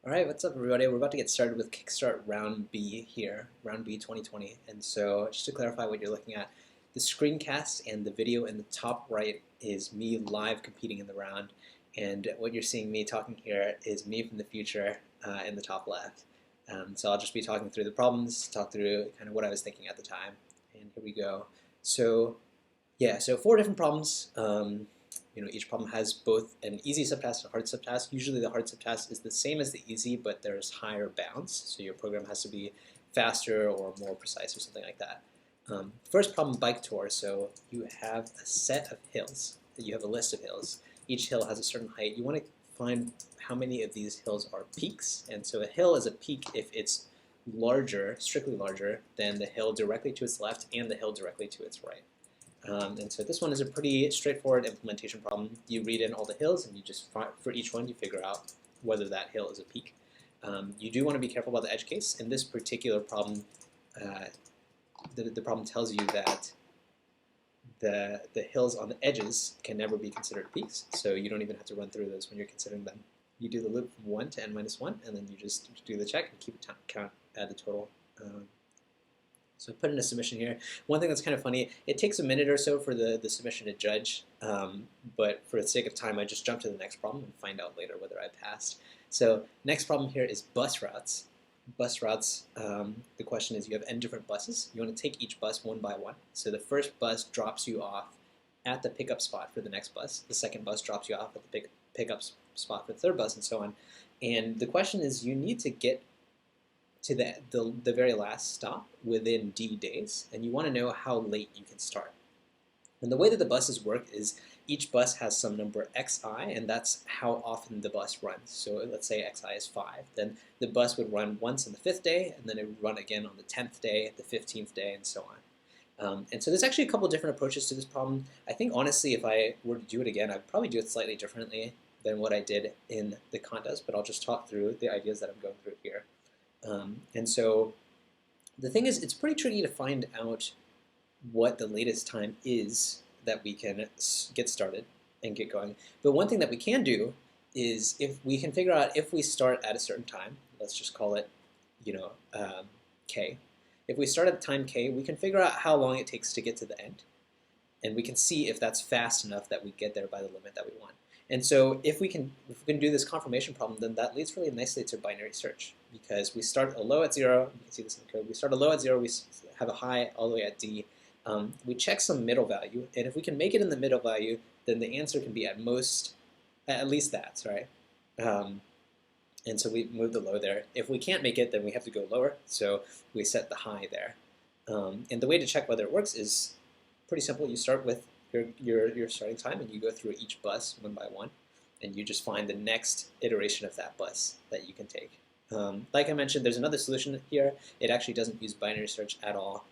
All right, what's up, everybody? We're about to get started with Kickstart Round B here, Round B 2020. And so, just to clarify what you're looking at, the screencast and the video in the top right is me live competing in the round, and what you're seeing me talking here is me from the future in the top left. So I'll just be talking through the problems, talk through kind of what I was thinking at the time, and here we go. So yeah, so 4 different problems. Each problem has both an easy subtask and a hard subtask. Usually the hard subtask is the same as the easy, but there's higher bounds. So your program has to be faster or more precise or something like that. First problem, bike tour. So you have a set of hills. You have a list of hills. Each hill has a certain height. You want to find how many of these hills are peaks. And so a hill is a peak if it's larger, strictly larger, than the hill directly to its left and the hill directly to its right. And so this one is a pretty straightforward implementation problem. You read in all the hills, and you just, for each one, you figure out whether that hill is a peak. You do want to be careful about the edge case. In this particular problem, the problem tells you that the hills on the edges can never be considered peaks, so you don't even have to run through those when you're considering them. You do the loop from 1 to n-1, and then you just do the check and keep count, add the total. So I put in a submission here. One thing that's kind of funny, it takes a minute or so for the submission to judge, but for the sake of time, I just jump to the next problem and find out later whether I passed. So next problem here is bus routes. Bus routes, the question is you have n different buses. You want to take each bus one by one. So the first bus drops you off at the pickup spot for the next bus. The second bus drops you off at the pickup spot for the third bus, and so on. And the question is you need to get to the very last stop within d days, and you want to know how late you can start. And the way that the buses work is each bus has some number xi, and that's how often the bus runs. So let's say xi is 5. Then the bus would run once on the 5th day, and then it would run again on the 10th day, the 15th day, and so on. And so there's actually a couple different approaches to this problem. I think honestly, if I were to do it again, I'd probably do it slightly differently than what I did in the contest, but I'll just talk through the ideas that I'm going through here. And so the thing is, it's pretty tricky to find out what the latest time is that we can get started and get going. But one thing that we can do is if we can figure out if we start at a certain time, let's just call it, k. If we start at the time k, we can figure out how long it takes to get to the end. And we can see if that's fast enough that we get there by the limit that we want. And so if we can do this confirmation problem, then that leads really nicely to binary search, because we start a low at 0. You can see this in the code. We start a low at 0. We have a high all the way at d. We check some middle value, and if we can make it in the middle value, then the answer can be at least that, right? And so we move the low there. If we can't make it, then we have to go lower. So we set the high there. And the way to check whether it works is pretty simple. You start with your starting time, and you go through each bus one by one, and you just find the next iteration of that bus that you can take. Like I mentioned, there's another solution here. It actually doesn't use binary search at all,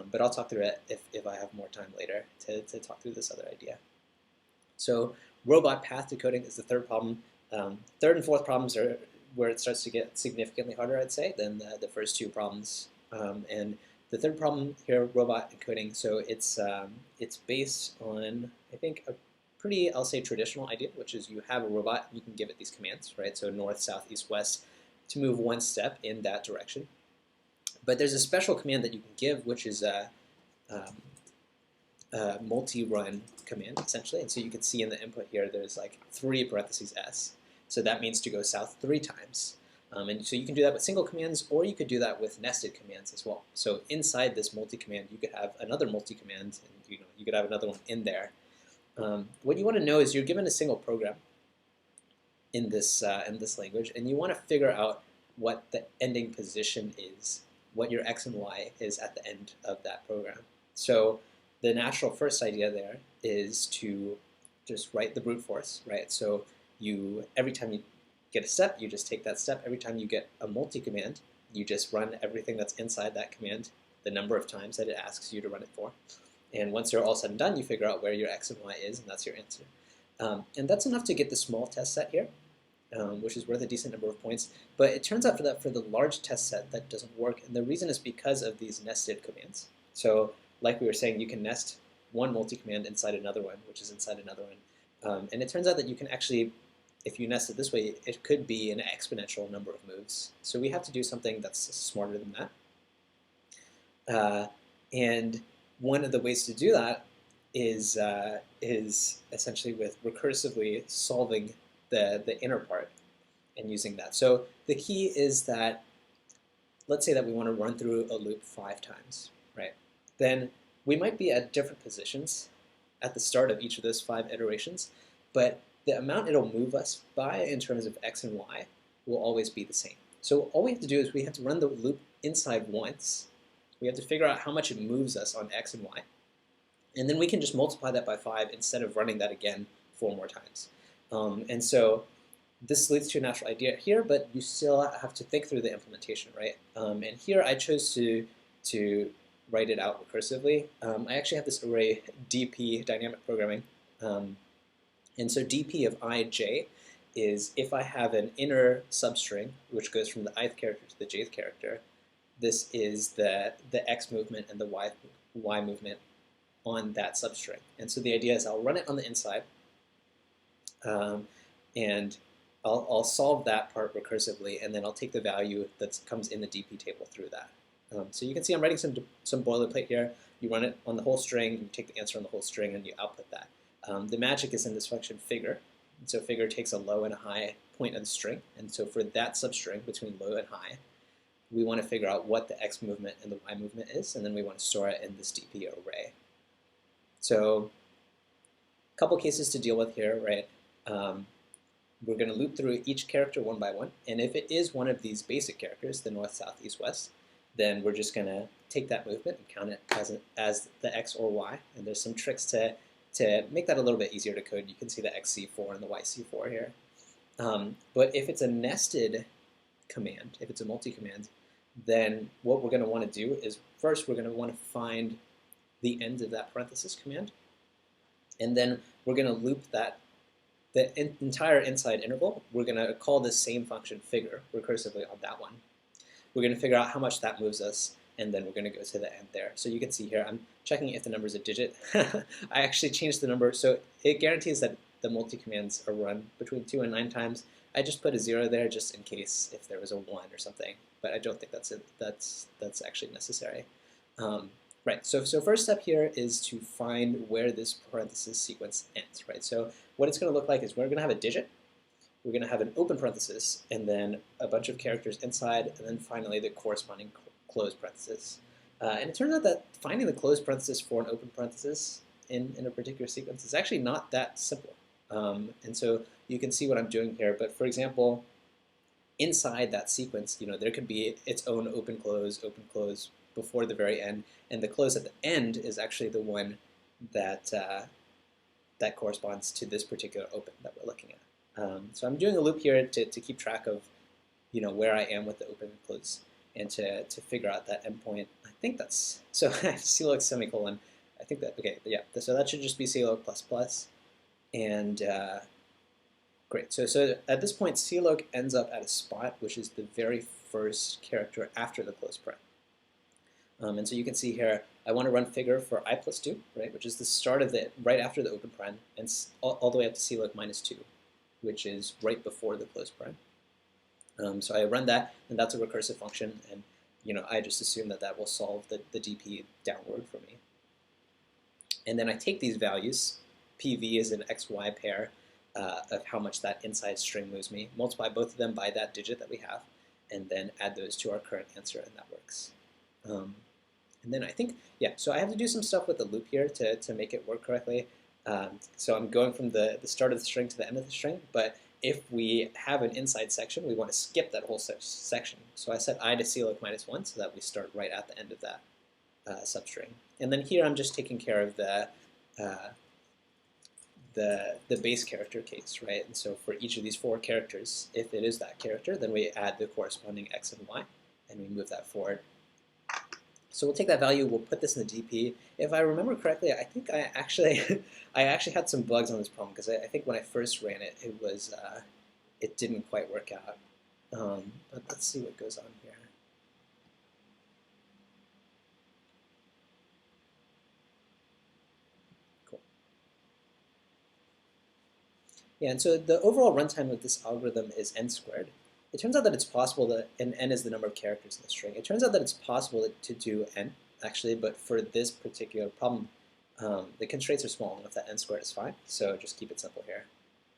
but I'll talk through it if I have more time later to talk through this other idea. So robot path decoding is the third problem. Third and fourth problems are where it starts to get significantly harder, I'd say, than the first 2 problems. And the third problem here, robot encoding, so it's based on, I think, a pretty, I'll say, traditional idea, which is you have a robot, you can give it these commands, right? So north, south, east, west, to move one step in that direction. But there's a special command that you can give, which is a multi-run command, essentially. And so you can see in the input here, there's like 3 parentheses s. So that means to go south 3 times. And so you can do that with single commands, or you could do that with nested commands as well. So inside this multi-command, you could have another multi-command, and you could have another one in there. What you want to know is you're given a single program in this language, and you want to figure out what the ending position is, what your x and y is at the end of that program. So the natural first idea there is to just write the brute force, right? So every time you get a step, you just take that step. Every time you get a multi-command, you just run everything that's inside that command, the number of times that it asks you to run it for. And once you're all said and done, you figure out where your x and y is, and that's your answer. And that's enough to get the small test set here, which is worth a decent number of points. But it turns out for the large test set, that doesn't work. And the reason is because of these nested commands. So like we were saying, you can nest one multi-command inside another one, which is inside another one. And it turns out that you can actually if you nest it this way, it could be an exponential number of moves. So we have to do something that's smarter than that. And one of the ways to do that is essentially with recursively solving the inner part and using that. So the key is that, let's say that we want to run through a loop 5 times, right? Then we might be at different positions at the start of each of those 5 iterations, but the amount it'll move us by in terms of x and y will always be the same. So all we have to do is we have to run the loop inside once. We have to figure out how much it moves us on x and y. And then we can just multiply that by 5 instead of running that again 4 more times. And so this leads to a natural idea here, but you still have to think through the implementation, right? And here I chose to write it out recursively. I actually have this array dp, dynamic programming. And so dp of ij is if I have an inner substring, which goes from the ith character to the jth character, this is the x movement and the y movement on that substring. And so the idea is I'll run it on the inside, and I'll solve that part recursively, and then I'll take the value that comes in the dp table through that. So you can see I'm writing some boilerplate here. You run it on the whole string, you take the answer on the whole string, and you output that. The magic is in this function figure. And so figure takes a low and a high point of the string. And so for that substring between low and high, we want to figure out what the x movement and the y movement is, and then we want to store it in this dp array. So a couple cases to deal with here, right? We're going to loop through each character one by one, and if it is one of these basic characters, the north, south, east, west, then we're just going to take that movement and count it as the x or y, and there's some tricks to make that a little bit easier to code. You can see the xc4 and the yc4 here. But if it's a nested command, if it's a multi-command, then what we're going to want to do is first we're going to want to find the end of that parenthesis command, and then we're going to loop the entire inside interval. We're going to call this same function figure recursively on that one. We're going to figure out how much that moves us, and then we're going to go to the end there. So you can see here, I'm checking if the number is a digit. I actually changed the number, so it guarantees that the multi-commands are run between 2 and 9 times. I just put a 0 there just in case if there was a 1 or something, but I don't think that's actually necessary. Right, so first step here is to find where this parenthesis sequence ends, right? So what it's going to look like is we're going to have a digit, we're going to have an open parenthesis, and then a bunch of characters inside, and then finally the corresponding closed parenthesis. And it turns out that finding the closed parenthesis for an open parenthesis in a particular sequence is actually not that simple. And so you can see what I'm doing here, but for example, inside that sequence, there could be its own open close before the very end, and the close at the end is actually the one that that corresponds to this particular open that we're looking at. So I'm doing a loop here to keep track of where I am with the open and close, and to figure out that endpoint. I think that's so clog semicolon. I think that okay, yeah. So that should just be clog plus plus, and great. So at this point, clog ends up at a spot which is the very first character after the close paren. And so you can see here, I want to run figure for I plus 2, right, which is the start of right after the open paren, and all the way up to clog minus 2, which is right before the close paren. So I run that, and that's a recursive function, and I just assume that will solve the dp downward for me. And then I take these values, PV is an XY pair of how much that inside string moves me, multiply both of them by that digit that we have, and then add those to our current answer, and that works. And then I think, yeah, so I have to do some stuff with the loop here to make it work correctly. So I'm going from the start of the string to the end of the string, but if we have an inside section, we want to skip that whole section. So I set I to clog minus 1 so that we start right at the end of that substring. And then here I'm just taking care of the base character case, right? And so for each of these 4 characters, if it is that character, then we add the corresponding x and y, and we move that forward. So we'll take that value, we'll put this in the DP. If I remember correctly, I think I actually had some bugs on this problem, because I think when I first ran it, it didn't quite work out. But let's see what goes on here. Cool. Yeah, and so the overall runtime of this algorithm is n squared. It turns out that it's possible that, and n is the number of characters in the string. It turns out that it's possible to do n, actually, but for this particular problem, the constraints are small enough that n squared is fine, so just keep it simple here.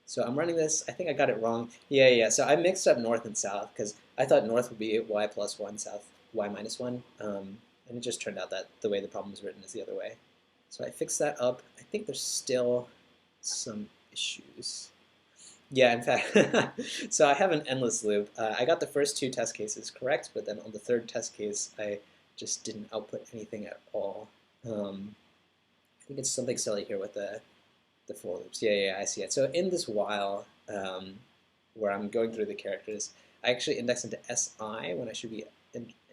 So I'm running this. I think I got it wrong. Yeah. So I mixed up north and south because I thought north would be y plus 1, south y minus 1. And it just turned out that the way the problem was written is the other way. So I fixed that up. I think there's still some issues. Yeah, in fact, so I have an endless loop. I got the first 2 test cases correct, but then on the 3rd test case, I just didn't output anything at all. I think it's something silly here with the for loops. Yeah, I see it. So in this while, where I'm going through the characters, I actually index into SI when I should be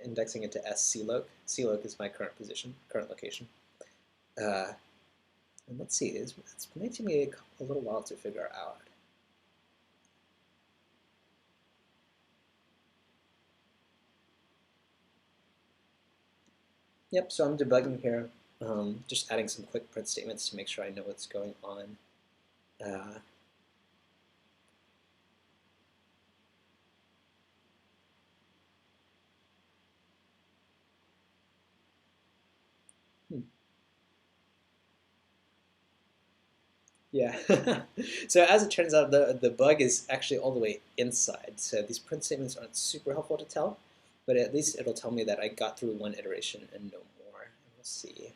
indexing into SCLoc. CLoc is my current position, current location. And let's see, it's taking me a little while to figure out. Yep, so I'm debugging here, just adding some quick print statements to make sure I know what's going on. Yeah. So as it turns out, the bug is actually all the way inside. So these print statements aren't super helpful to tell, but at least it'll tell me that I got through 1 iteration and no more. And we'll see.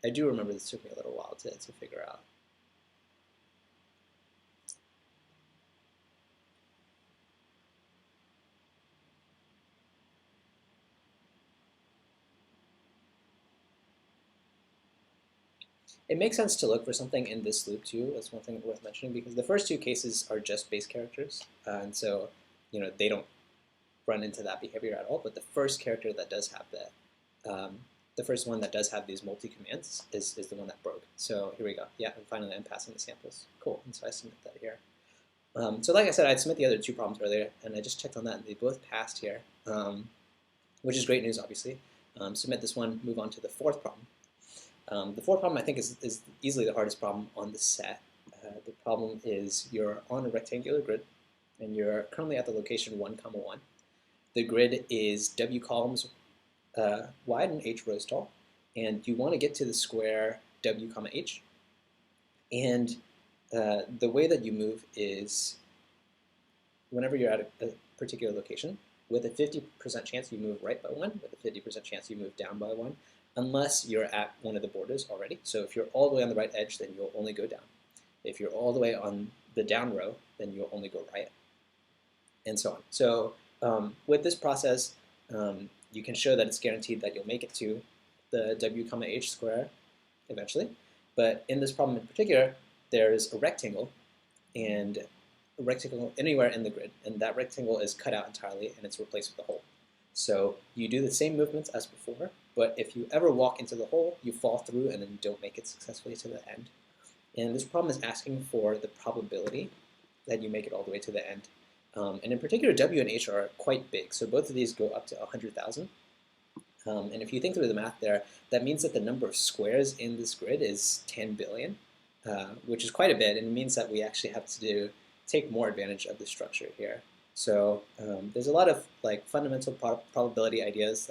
I do remember this took me a little while to figure out. It makes sense to look for something in this loop too. That's one thing worth mentioning because the first 2 cases are just base characters, and so they don't run into that behavior at all. But the first character that does have that, the first one that does have these multi-commands is the one that broke. So here we go. Yeah, and finally I'm passing the samples. Cool, and so I submit that here. So like I said, I'd submit the other 2 problems earlier, and I just checked on that, and they both passed here, which is great news, obviously. Submit this one, move on to the 4th problem. The 4th problem, I think, is easily the hardest problem on the set. The problem is you're on a rectangular grid, and you're currently at the location 1, 1. The grid is W columns wide and H rows tall, and you want to get to the square W, H. And the way that you move is whenever you're at a particular location, with a 50% chance you move right by 1, with a 50% chance you move down by 1, unless you're at one of the borders already. So if you're all the way on the right edge, then you'll only go down. If you're all the way on the down row, then you'll only go right, and so on. So with this process, you can show that it's guaranteed that you'll make it to the W, H square eventually. But in this problem in particular, there's a rectangle, and a rectangle anywhere in the grid, and that rectangle is cut out entirely, and it's replaced with a hole. So you do the same movements as before, but if you ever walk into the hole, you fall through and then you don't make it successfully to the end. And this problem is asking for the probability that you make it all the way to the end. And in particular, W and H are quite big, so both of these go up to 100,000. And if you think through the math there, that means that the number of squares in this grid is 10 billion, which is quite a bit, and it means that we actually have to take more advantage of the structure here. So there's a lot of fundamental probability ideas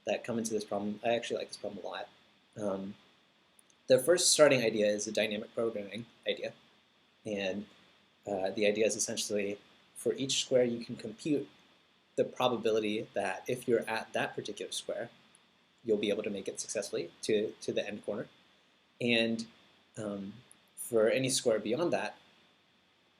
that come into this problem. I actually like this problem a lot. The first starting idea is a dynamic programming idea, and the idea is essentially for each square you can compute the probability that if you're at that particular square, you'll be able to make it successfully to the end corner. And for any square beyond that,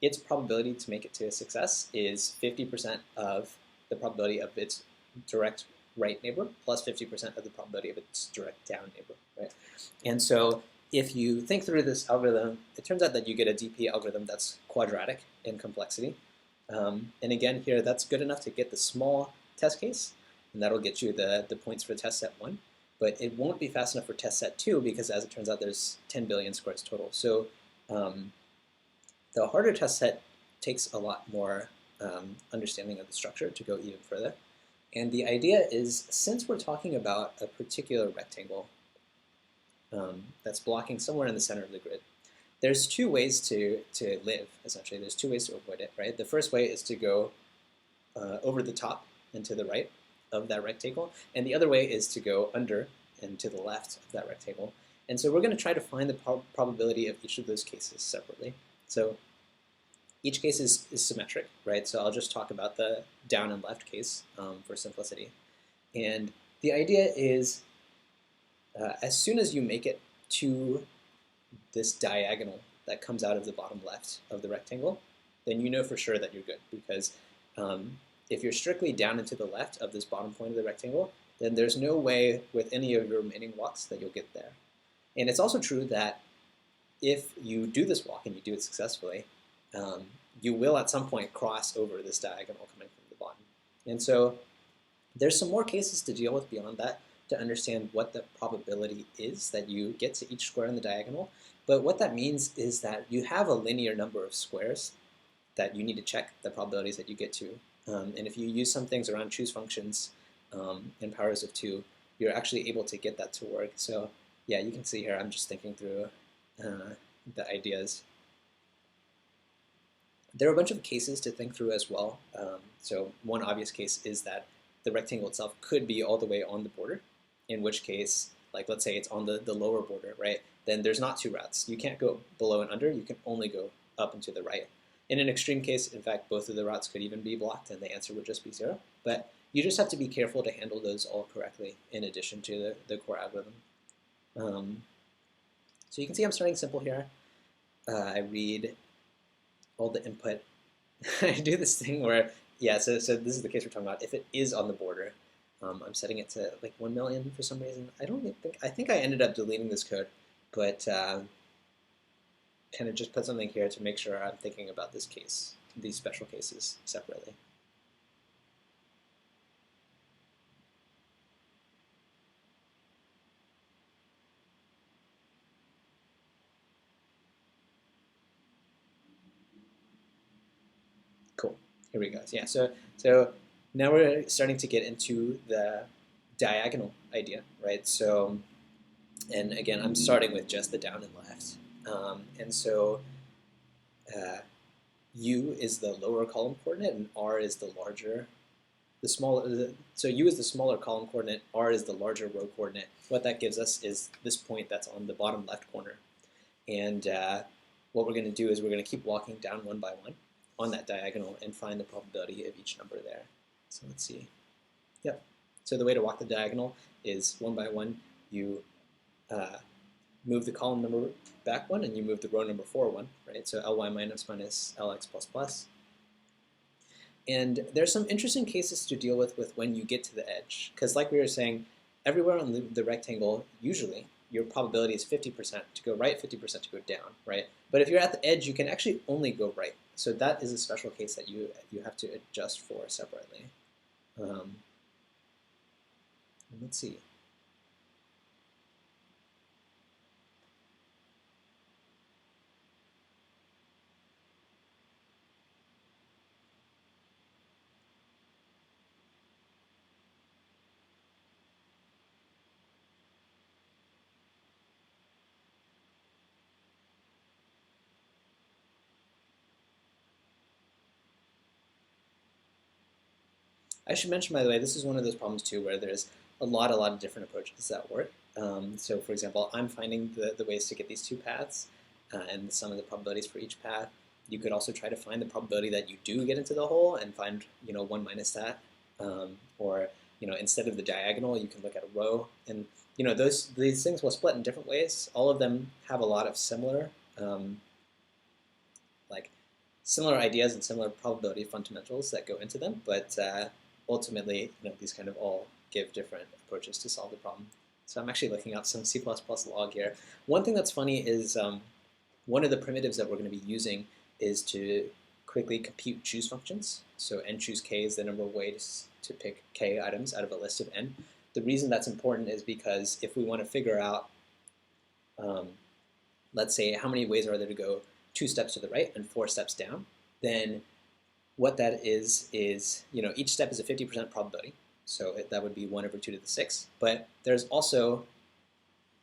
its probability to make it to a success is 50% of the probability of its direct right neighbor plus 50% of the probability of its direct down neighbor, right? And so if you think through this algorithm, it turns out that you get a DP algorithm that's quadratic in complexity. And again, here, that's good enough to get the small test case, and that'll get you the points for test set 1. But it won't be fast enough for test set 2 because, as it turns out, there's 10 billion squares total. So the harder test set takes a lot more understanding of the structure to go even further. And the idea is, since we're talking about a particular rectangle that's blocking somewhere in the center of the grid, there's two ways to live, essentially. There's two ways to avoid it, right? The first way is to go over the top and to the right of that rectangle, and the other way is to go under and to the left of that rectangle. And so we're going to try to find the probability of each of those cases separately. So each case is symmetric, right? So I'll just talk about the down and left case for simplicity. And the idea is as soon as you make it to this diagonal that comes out of the bottom left of the rectangle, then you know for sure that you're good, because if you're strictly down and to the left of this bottom point of the rectangle, then there's no way with any of your remaining walks that you'll get there. And it's also true that if you do this walk and you do it successfully, you will at some point cross over this diagonal coming from the bottom. And so there's some more cases to deal with beyond that to understand what the probability is that you get to each square in the diagonal. But what that means is that you have a linear number of squares that you need to check the probabilities that you get to. And if you use some things around choose functions and powers of 2, you're actually able to get that to work. So yeah, you can see here I'm just thinking through the ideas. There are a bunch of cases to think through as well. So one obvious case is that the rectangle itself could be all the way on the border, in which case, like let's say it's on the lower border, right? Then there's not two routes. You can't go below and under, you can only go up and to the right. In an extreme case, in fact, both of the routes could even be blocked and the answer would just be 0. But you just have to be careful to handle those all correctly in addition to the core algorithm. So you can see I'm starting simple here. I read all the input. I do this thing where, yeah, so this is the case we're talking about. If it is on the border, I'm setting it to like 1 million for some reason. I think I ended up deleting this code, but kind of just put something here to make sure I'm thinking about this case, these special cases separately. Cool. Here we go. Yeah. So now we're starting to get into the diagonal idea, right? So, and again, I'm starting with just the down and left, and so U is the lower column coordinate, and R is the larger, the smaller. So U is the smaller column coordinate, R is the larger row coordinate. What that gives us is this point that's on the bottom left corner, and what we're going to do is we're going to keep walking down one by one on that diagonal and find the probability of each number there. So let's see. Yep. So the way to walk the diagonal is one by one. You move the column number back one, and you move the row number 4 one, right? So ly minus minus lx plus plus. And there's some interesting cases to deal with when you get to the edge, because like we were saying, everywhere on the rectangle, usually your probability is 50% to go right, 50% to go down, right? But if you're at the edge, you can actually only go right. So that is a special case that you have to adjust for separately. Let's see. I should mention, by the way, this is one of those problems too where there's a lot of different approaches that work. So for example, I'm finding the ways to get these two paths and the sum of the probabilities for each path. You could also try to find the probability that you do get into the hole and find 1 minus that. Or instead of the diagonal, you can look at a row. And these things will split in different ways. All of them have a lot of similar similar ideas and similar probability fundamentals that go into them, but ultimately, these kind of all give different approaches to solve the problem. So I'm actually looking up some C++ log here. One thing that's funny is one of the primitives that we're going to be using is to quickly compute choose functions. So n choose k is the number of ways to pick k items out of a list of n. The reason that's important is because if we want to figure out, let's say, how many ways are there to go 2 steps to the right and 4 steps down, then what that is each step is a 50% probability. So that would be 1 over 2 to the 6. But there's also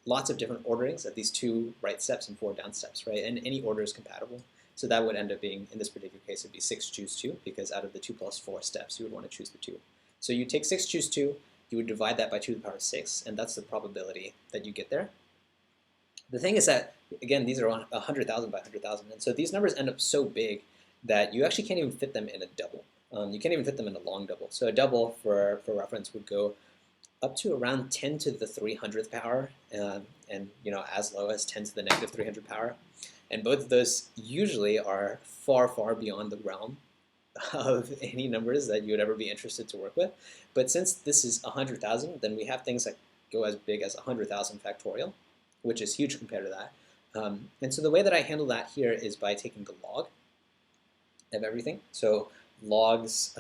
lots of different orderings of these 2 write steps and 4 down steps, right? And any order is compatible. So that would end up being, in this particular case, it'd be 6 choose 2, because out of the 2 plus 4 steps, you would want to choose the 2. So you take 6 choose 2, you would divide that by 2 to the power 6, and that's the probability that you get there. The thing is that, again, these are 100,000 by 100,000, and so these numbers end up so big that you actually can't even fit them in a double. You can't even fit them in a long double. So a double, for reference, would go up to around 10 to the 300th power, and as low as 10 to the negative 300 power. And both of those usually are far, far beyond the realm of any numbers that you would ever be interested to work with. But since this is 100,000, then we have things that go as big as 100,000 factorial, which is huge compared to that. And so the way that I handle that here is by taking the log of everything. So logs,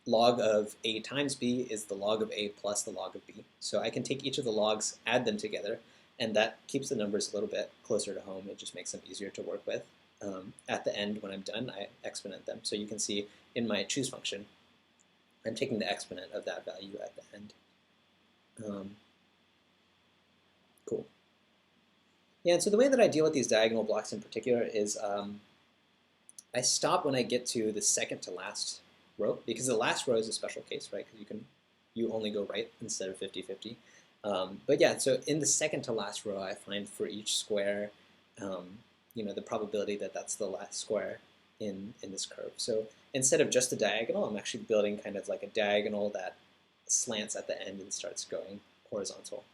log of a times b is the log of a plus the log of b. So I can take each of the logs, add them together, and that keeps the numbers a little bit closer to home. It just makes them easier to work with. At the end, when I'm done, I exponent them. So you can see in my choose function, I'm taking the exponent of that value at the end. Cool. Yeah, and so the way that I deal with these diagonal blocks in particular is I stop when I get to the second to last row, because the last row is a special case, right? Because you only go right instead of 50-50. But yeah, so in the second to last row, I find for each square, the probability that that's the last square in this curve. So instead of just a diagonal, I'm actually building kind of like a diagonal that slants at the end and starts going horizontal.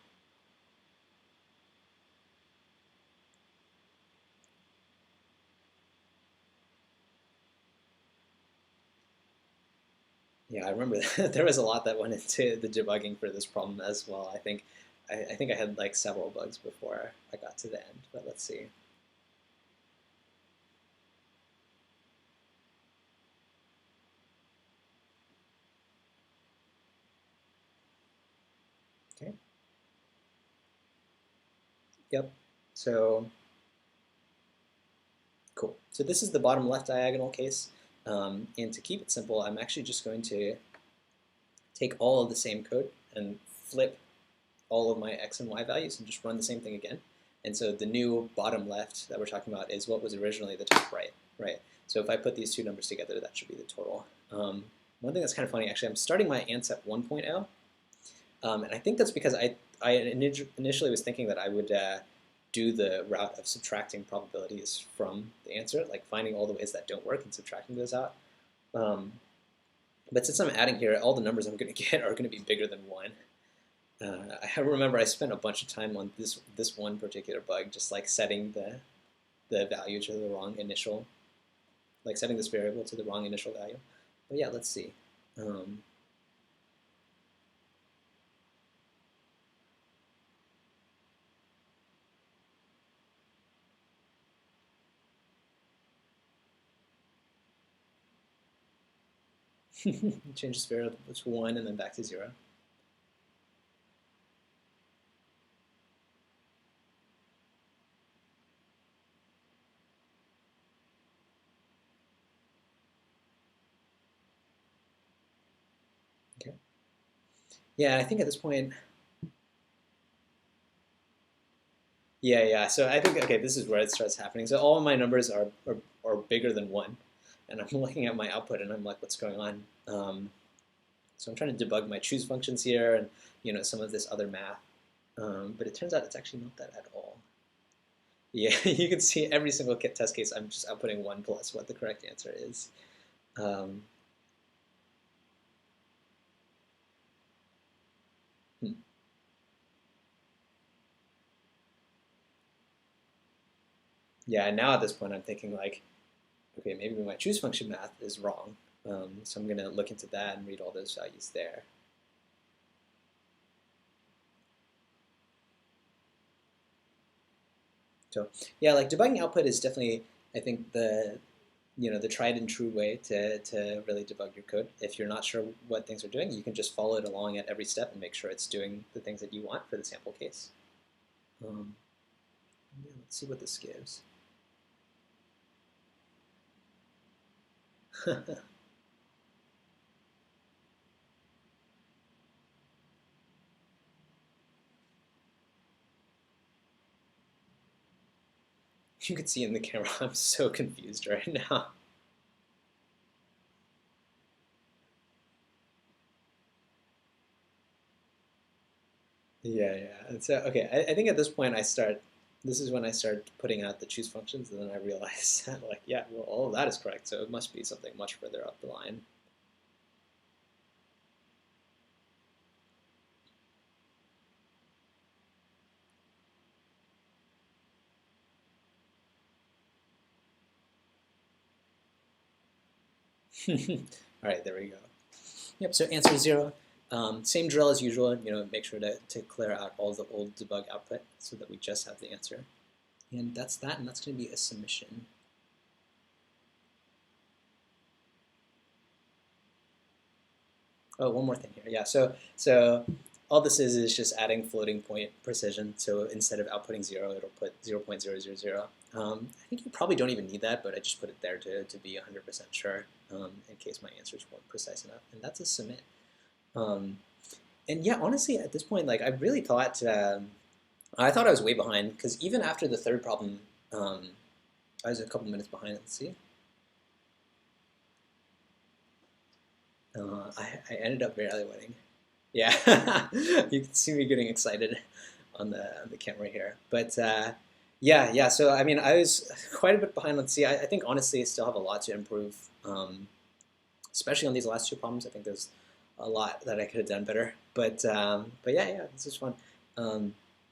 Yeah, I remember that. There was a lot that went into the debugging for this problem as well. I think I had like several bugs before I got to the end, but let's see. Okay. Yep. So cool. So this is the bottom left diagonal case. And to keep it simple, I'm actually just going to take all of the same code and flip all of my x and y values and just run the same thing again. And so the new bottom left that we're talking about is what was originally the top right, right? So if I put these 2 numbers together, that should be the total. One thing that's kind of funny, actually, I'm starting my answer at 1.0, and I think that's because I initially was thinking that I would do the route of subtracting probabilities from the answer, like finding all the ways that don't work and subtracting those out. But since I'm adding here, all the numbers I'm going to get are going to be bigger than 1. I remember I spent a bunch of time on this one particular bug, just like setting the value to the wrong initial, like setting this variable to the wrong initial value. But yeah, let's see. Change this variable to 1 and then back to 0. Okay. Yeah, I think at this point, yeah. So I think, okay, this is where it starts happening. So all of my numbers are bigger than 1. And I'm looking at my output and I'm like, what's going on? So I'm trying to debug my choose functions here and some of this other math. But it turns out it's actually not that at all. Yeah, you can see every single test case, I'm just outputting 1 plus what the correct answer is. Yeah, and now at this point I'm thinking like, okay, maybe my choose function math is wrong. So I'm going to look into that and read all those values there. So yeah, like debugging output is definitely, I think, the tried and true way to really debug your code. If you're not sure what things are doing, you can just follow it along at every step and make sure it's doing the things that you want for the sample case. Yeah, let's see what this gives. You can see in the camera, I'm so confused right now. Yeah, yeah. And so, okay, I think at this point this is when I start putting out the choose functions, and then I realize that, like, yeah, well, all of that is correct, so it must be something much further up the line. All right, there we go. Yep, so answer 0. Same drill as usual, make sure to clear out all the old debug output so that we just have the answer. And that's that, and that's going to be a submission. Oh, one more thing here. Yeah, so all this is just adding floating point precision. So instead of outputting 0, it'll put 0.000. I think you probably don't even need that, but I just put it there to be 100% sure in case my answers weren't precise enough. And that's a submit. And yeah, honestly, at this point, like I really thought I thought I was way behind because even after the third problem, I was a couple minutes behind. Let's see. I ended up barely winning. Yeah, you can see me getting excited on the camera here. But yeah. So I mean, I was quite a bit behind on C. I think honestly, I still have a lot to improve, especially on these last two problems. I think there's a lot that I could have done better. But yeah, this is fun.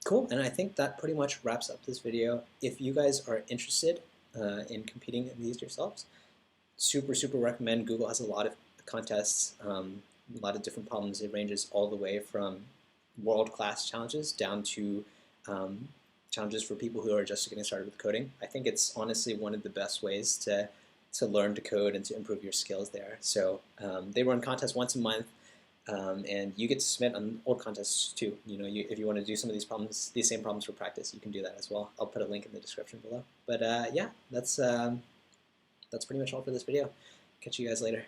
Cool, and I think that pretty much wraps up this video. If you guys are interested in competing in these yourselves, super recommend. Google has a lot of contests, a lot of different problems. It ranges all the way from world-class challenges down to challenges for people who are just getting started with coding. I think it's honestly one of the best ways to learn to code and to improve your skills there. So they run contests once a month. And you get to submit on old contests too. If you want to do some of these problems, these same problems for practice, you can do that as well. I'll put a link in the description below. But yeah, that's pretty much all for this video. Catch you guys later.